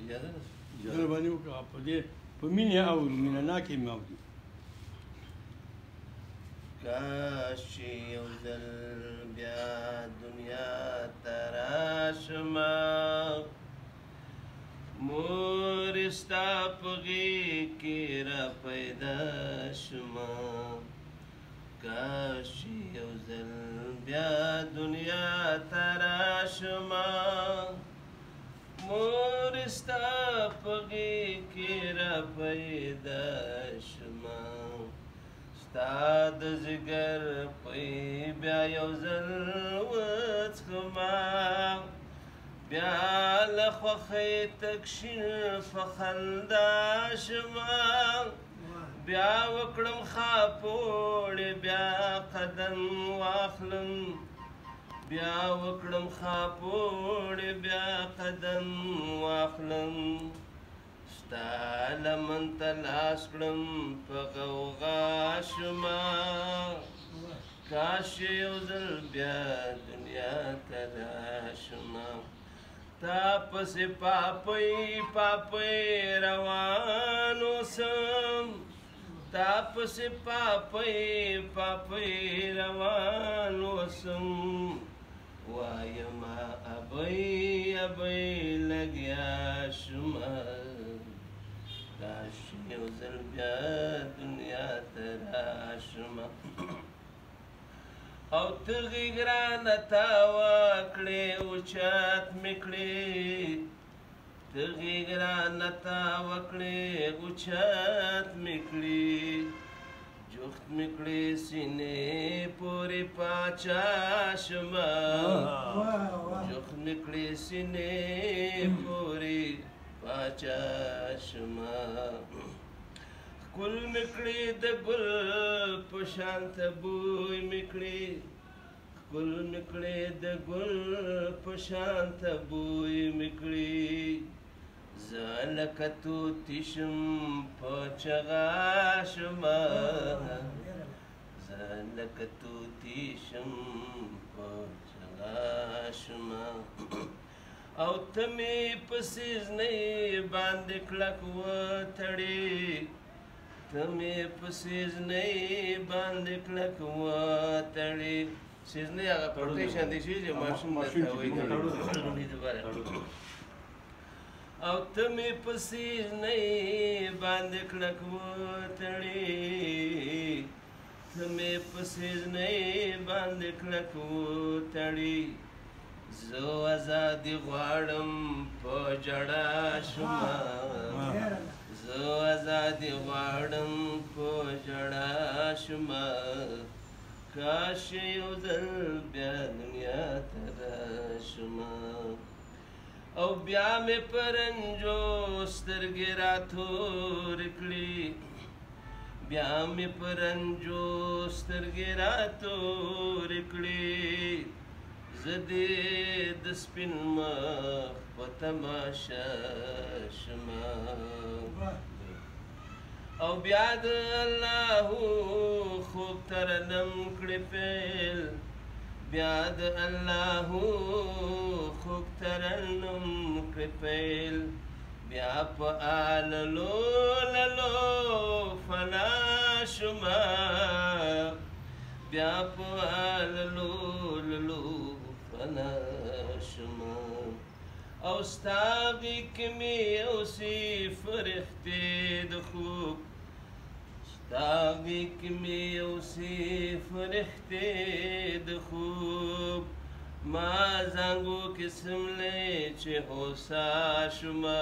اجازه ده مهرباني وکړه په دې په مینې اورو مینه ناکې مې اوري کاش چې یو ځل بیا دنیا ته راشمه مور ستا په غېږ کې را پیدا شمه کاش چې یو ځل بیا دنیا ته راشمه مور ستا په غېږ کې را پیدا شمه ستا د ځیګر پۍ بیا یو ځل وڅښمه بیا له خوښۍ تک شین په خندا شمه بیا وکړم خاپوړې بیا قدم واخلم بیا وکړم خاپوړې بیا قدم واخلم ستا لمن ته لاس کړم په غوغا شمه کاش یو ځل بیا دنیا ته راشمه تا پسې پاپۍ پاپۍ روان اوسم تا پسې پاپۍ پاپۍ روان اوسم وایما ابۍ ابۍ لګیا شمه کاش یو ځل بیا دنیا ته راشمه او ته غېږ رانه تاوه کړې اوچت مې کړې ته غېږ رانه تاوه کړې اوچت مې کړې جفت مې کړې سینې پورې پاچا شمه جفت مې کړې سینې پورې پاچا شمه ګل مې کړې د ګل په شان ته بوی مې کړې ګل مې کړې د ګل په شان ته بوی مې کړې زه لکه توتي شم په چغا شمه زه لکه توتي شم په چغا شمه او ته مې په سیزنۍ باندې کلک وتړې ته مې په سیزنۍ باندې کلک وتړې سیزنۍ هغه پټۍ شاندې شي چې ماشوم درته وایي او ته مې په سیزنۍ باندې کلک وتړې ته مې په سیزنۍ باندې کلک وتړې زه ازادي غواړم په ژړا شمه زه ازادي غواړم په ژړا شمه کاش یو ځل بیا دنیا ته راشمه او بیا مې په رنجو سترګې راتورې کړې بیا مې په رنجو سترګې راتورې کړې زه دې د سپین مخ په تماشا شمه او بیا د الله خوب ترنم کړې پیل بیا د الله خوب ترنم کړې پیل بیا په آللو للو فنا شمه بیا په آللو للو فنا شمه او ستا غېږ کې مې اوسي فرښتې د خوب ستا غېږ کې مې اوسي فرښتې د خوب ما زانګو کې څملې چې هوسا شمه